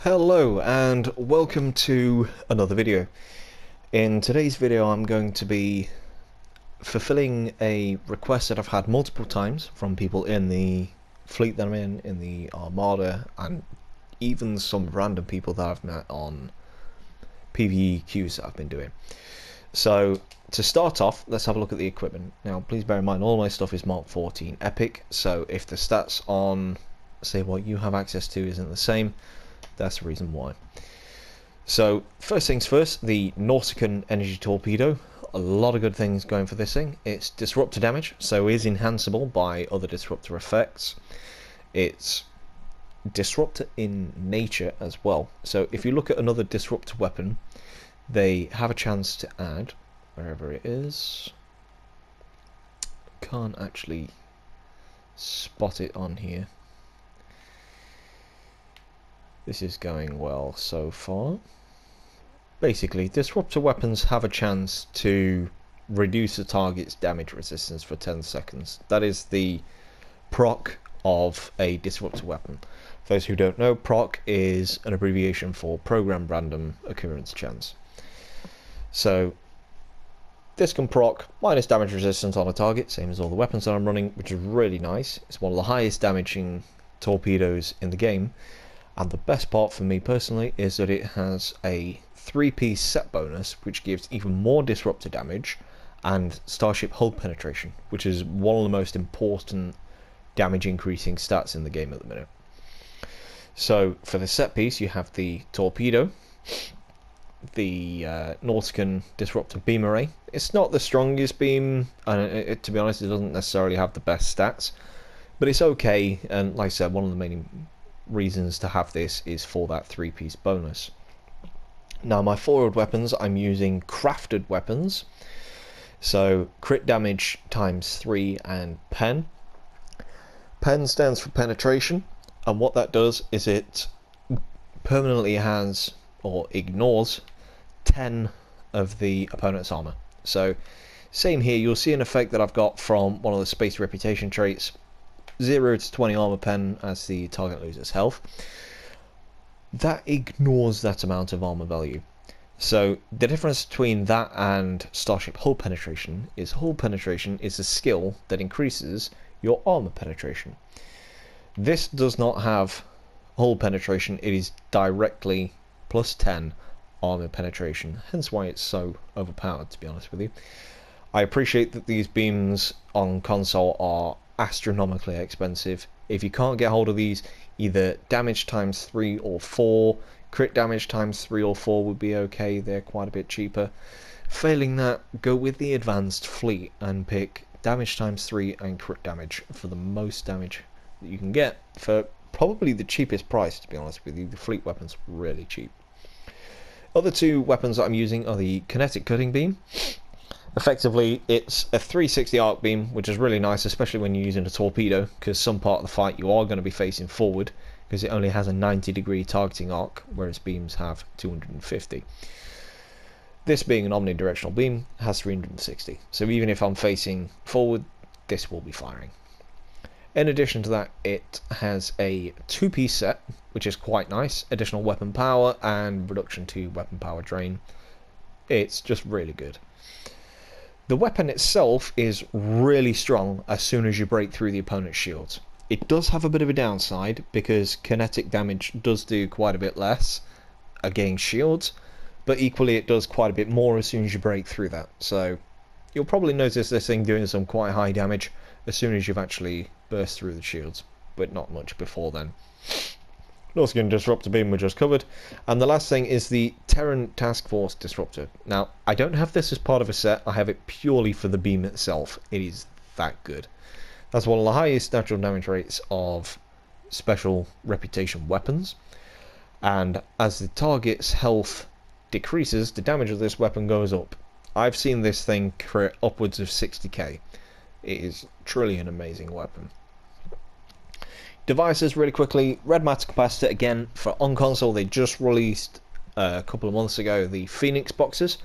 Hello and welcome to another video. In today's video I'm going to be fulfilling a request that I've had multiple times from people in the fleet that I'm in the Armada, and even some random people that I've met on PvE queues that I've been doing. So to start off, let's have a look at the equipment. Now please bear in mind all my stuff is Mark 14 Epic, so if the stats on say what you have access to isn't the same, that's the reason why. So first things first, the Nautican Energy Torpedo. A lot of good things going for this thing. It's disruptor damage, so is enhanceable by other disruptor effects. It's disruptor in nature as well. So if you look at another disruptor weapon, they have a chance to add, wherever it is, can't actually spot it on here. This is going well so far. Basically, disruptor weapons have a chance to reduce the target's damage resistance for 10 seconds. That is the proc of a disruptor weapon. For those who don't know, proc is an abbreviation for programmed random occurrence chance. So this can proc minus damage resistance on a target, same as all the weapons that I'm running, which is really nice. It's one of the highest damaging torpedoes in the game. And the best part for me personally is that it has a 3-piece set bonus, which gives even more disruptor damage and starship hull penetration, which is one of the most important damage increasing stats in the game at the minute. So for the set piece, you have the torpedo, the Nautican disruptor beam array. It's not the strongest beam, and to be honest, it doesn't necessarily have the best stats, but it's okay. And like I said, one of the main reasons to have this is for that 3-piece bonus. Now my forward weapons, I'm using crafted weapons, so crit damage times 3 and pen. Pen stands for penetration, and what that does is it permanently has or ignores 10 of the opponent's armor. So same here, you'll see an effect that I've got from one of the space reputation traits. 0 to 20 armor pen as the target loses health. That ignores that amount of armor value. So the difference between that and starship hull penetration is a skill that increases your armor penetration. This does not have hull penetration, it is directly plus 10 armor penetration, hence why it's so overpowered, to be honest with you. I appreciate that these beams on console are astronomically expensive. If you can't get hold of these, either damage times 3 or 4, crit damage times 3 or 4 would be okay, they're quite a bit cheaper. Failing that, go with the advanced fleet and pick damage times 3 and crit damage for the most damage that you can get for probably the cheapest price, to be honest with you. The fleet weapon's really cheap. Other two weapons that I'm using are the kinetic cutting beam. Effectively, it's a 360 arc beam, which is really nice, especially when you're using a torpedo, because some part of the fight you are going to be facing forward, because it only has a 90-degree targeting arc, whereas beams have 250. This being an omnidirectional beam has 360, so even if I'm facing forward, this will be firing. In addition to that, it has a 2-piece set, which is quite nice, additional weapon power and reduction to weapon power drain. It's just really good. The weapon itself is really strong as soon as you break through the opponent's shields. It does have a bit of a downside because kinetic damage does do quite a bit less against shields, but equally it does quite a bit more as soon as you break through that. So you'll probably notice this thing doing some quite high damage as soon as you've actually burst through the shields, but not much before then. Nautican Disruptor Beam we just covered, and the last thing is the Terran Task Force Disruptor. Now, I don't have this as part of a set, I have it purely for the beam itself. It is that good. That's one of the highest natural damage rates of special reputation weapons, and as the target's health decreases, the damage of this weapon goes up. I've seen this thing crit upwards of 60k. It is truly an amazing weapon. Devices, really quickly, red matter capacitor. Again, for on console, they just released a couple of months ago the Phoenix boxes,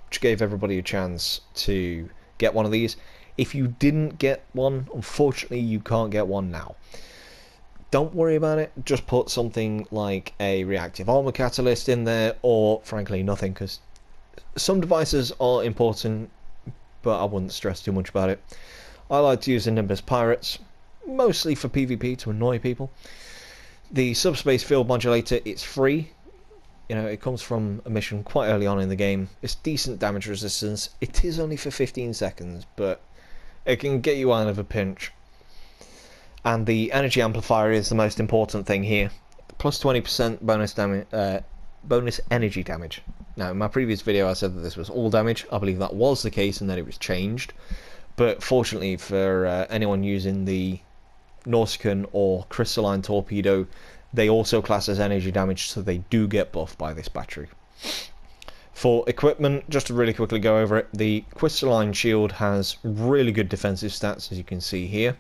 which gave everybody a chance to get one of these. If you didn't get one, unfortunately you can't get one now. don't worry about it. Just put something like a reactive armor catalyst in there, or frankly nothing, because some devices are important, but I wouldn't stress too much about it. I like to use the Nimbus Pirates, mostly for PvP to annoy people. The subspace field modulator, it's free. You know, it comes from a mission quite early on in the game. It's decent damage resistance. It is only for 15 seconds, but it can get you out of a pinch. And the energy amplifier is the most important thing here. Plus 20% bonus damage, bonus energy damage. Now, in my previous video, I said that this was all damage. I believe that was the case and that it was changed. But fortunately for anyone using the Nausicaan or Crystalline Torpedo, they also class as energy damage, so they do get buffed by this battery. For equipment, just to really quickly go over it, the Crystalline Shield has really good defensive stats, as you can see here.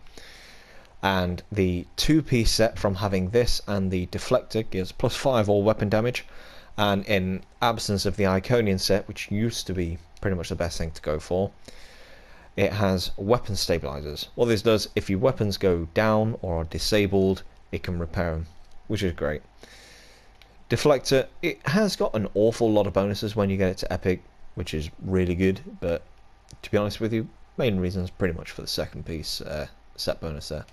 And the two-piece set from having this and the Deflector gives plus 5 all weapon damage. And in absence of the Iconian set, which used to be pretty much the best thing to go for, it has weapon stabilizers. What this does, if your weapons go down or are disabled, it can repair them, which is great. Deflector, it has got an awful lot of bonuses when you get it to Epic, which is really good, but to be honest with you, main reason is pretty much for the second piece set bonus there.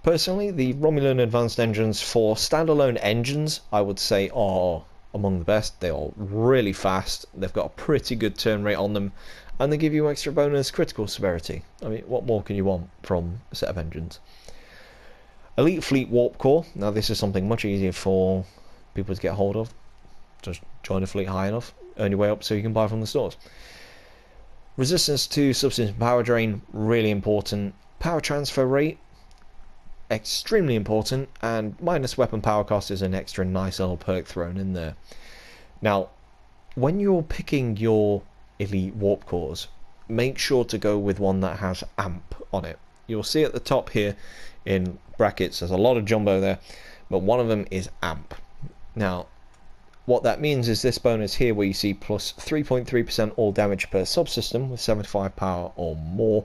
Personally, the Romulan Advanced Engines for standalone engines, I would say, are among the best. They are really fast, they've got a pretty good turn rate on them, and they give you extra bonus critical severity. I mean, what more can you want from a set of engines? Elite Fleet Warp Core. Now, this is something much easier for people to get hold of. Just join a fleet high enough, earn your way up so you can buy from the stores. Resistance to substance power drain, really important. Power transfer rate, extremely important, and minus weapon power cost is an extra nice little perk thrown in there. Now, when you're picking your elite warp cores, make sure to go with one that has amp on it. You'll see at the top here in brackets there's a lot of jumbo there, but one of them is amp. Now, what that means is this bonus here where you see plus 3.3% all damage per subsystem with 75 power or more.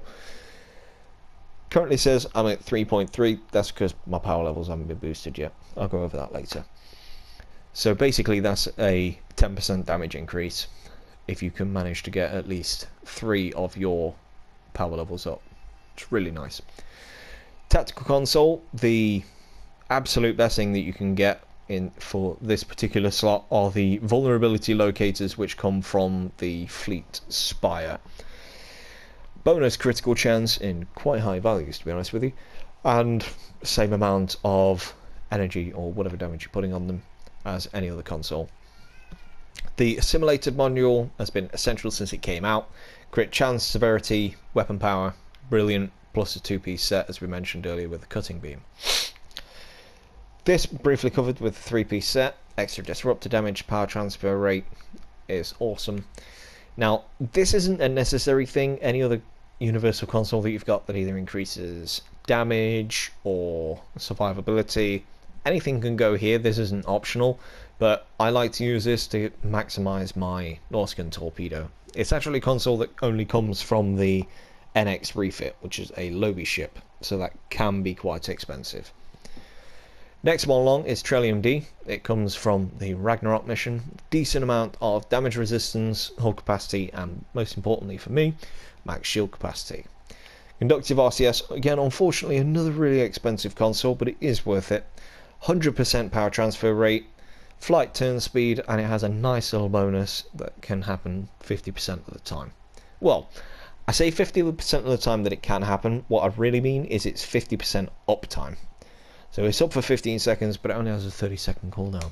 Currently says I'm at 3.3. That's because my power levels haven't been boosted yet. I'll go over that later. So basically that's a 10% damage increase if you can manage to get at least 3 of your power levels up. It's really nice. Tactical console, the absolute best thing that you can get in for this particular slot are the vulnerability locators, which come from the Fleet Spire. Bonus critical chance in quite high values, to be honest with you, and same amount of energy or whatever damage you're putting on them as any other console. The assimilated module has been essential since it came out. Crit chance, severity, weapon power, brilliant, plus a two-piece set as we mentioned earlier with the cutting beam. This briefly covered with a three-piece set. Extra disruptor damage, power transfer rate is awesome. Now, this isn't a necessary thing. Any other universal console that you've got that either increases damage or survivability, anything can go here. This isn't optional, but I like to use this to maximize my Nausicaan Torpedo. It's actually a console that only comes from the NX refit, which is a Lobby ship, so that can be quite expensive. Next one along is Trillium D. It comes from the Ragnarok mission. Decent amount of damage resistance, hull capacity, and most importantly for me, max shield capacity. Conductive RCS, again, unfortunately another really expensive console, but it is worth it. 100% power transfer rate, flight turn speed, and it has a nice little bonus that can happen 50% of the time. Well, I say 50% of the time that it can happen. What I really mean is it's 50% uptime. So it's up for 15 seconds, but it only has a 30-second cooldown.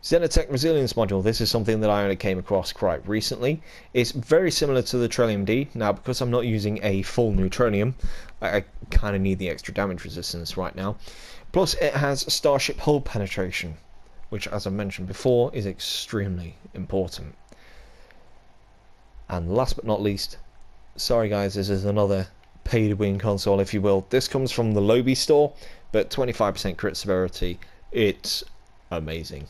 Xenotech Resilience module. This is something that I only came across quite recently. It's very similar to the Trillium D. Now, because I'm not using a full neutronium, I kind of need the extra damage resistance right now. Plus, it has Starship hull penetration, which, as I mentioned before, is extremely important. And last but not least, sorry guys, this is another pay-to-win console, if you will. This comes from the Lobby store, but 25% crit severity. It's amazing.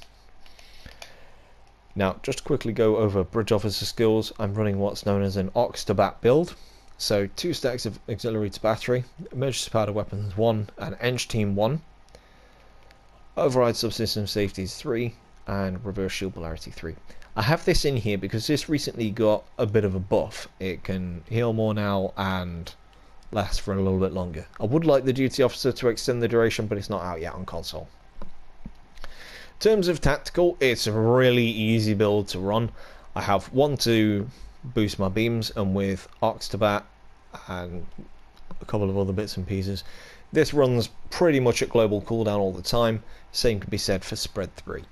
Now, just to quickly go over bridge officer skills, I'm running what's known as an Ox to Bat build. So 2 stacks of auxiliary to battery, emergency powder weapons 1 and Eng team 1, override subsystem safeties 3 and reverse shield polarity 3. I have this in here because this recently got a bit of a buff. It can heal more now and last for a little bit longer. I would like the duty officer to extend the duration, but it's not out yet on console. In terms of tactical, it's a really easy build to run. I have 1 to boost my beams, and with arcs to bat and a couple of other bits and pieces, this runs pretty much at global cooldown all the time. Same can be said for spread 3.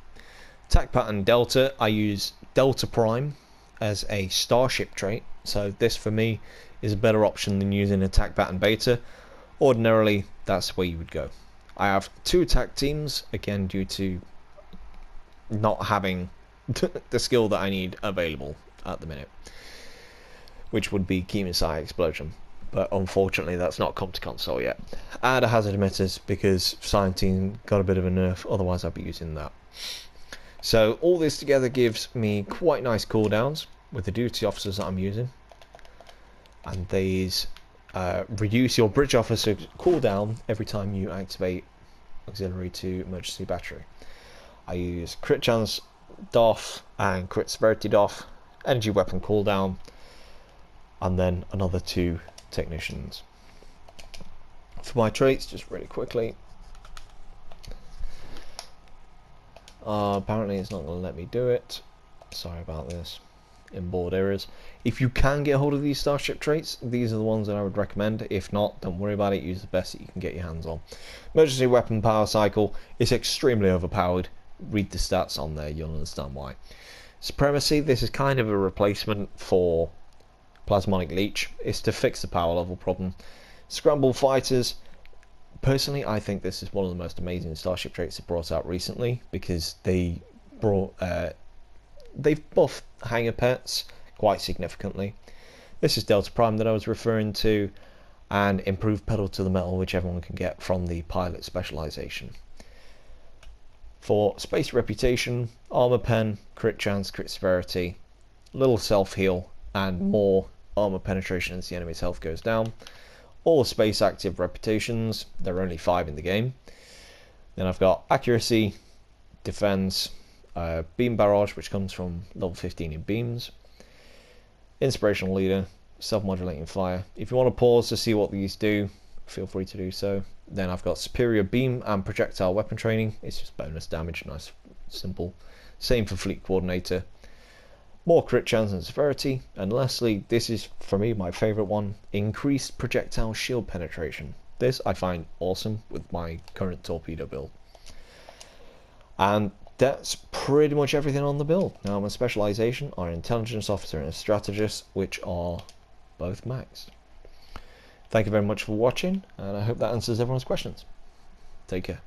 Attack pattern Delta, I use Delta Prime as a starship trait, so this for me is a better option than using attack pattern Beta. Ordinarily that's where you would go. I have 2 attack teams, again due to not having the skill that I need available at the minute, which would be Chemosci Explosion, but unfortunately that's not come to console yet. Add a hazard emitters because Science Team got a bit of a nerf, otherwise I'd be using that. So all this together gives me quite nice cooldowns with the duty officers that I'm using, and these reduce your bridge officer cooldown every time you activate auxiliary to emergency battery. I use crit chance doff and crit severity doff, energy weapon cooldown, and then another 2 technicians. For my traits, just really quickly, apparently it's not going to let me do it. Sorry about this. Inboard errors. If you can get hold of these starship traits, these are the ones that I would recommend. If not, don't worry about it. Use the best that you can get your hands on. Emergency weapon power cycle is extremely overpowered. Read the stats on there, you'll understand why. Supremacy, this is kind of a replacement for Plasmonic Leech. It's to fix the power level problem. Scramble fighters, personally I think this is one of the most amazing starship traits they brought out recently, because they brought they've buffed hanger pets quite significantly. This is Delta Prime that I was referring to, and improved pedal to the metal, which everyone can get from the pilot specialization. For space reputation, armor pen, crit chance, crit severity, little self heal, and more armor penetration as the enemy's health goes down. All space active reputations, there are only 5 in the game. Then I've got accuracy, defense, beam barrage, which comes from level 15 in beams, inspirational leader, self-modulating fire. If you want to pause to see what these do, feel free to do so. Then I've got superior beam and projectile weapon training. It's just bonus damage, nice, simple. Same for fleet coordinator. More crit chance and severity. And lastly, this is for me my favorite one, increased projectile shield penetration. This I find awesome with my current torpedo build. And that's pretty much everything on the build. Now my specialization are intelligence officer and a strategist, which are both maxed. Thank you very much for watching, and I hope that answers everyone's questions. Take care.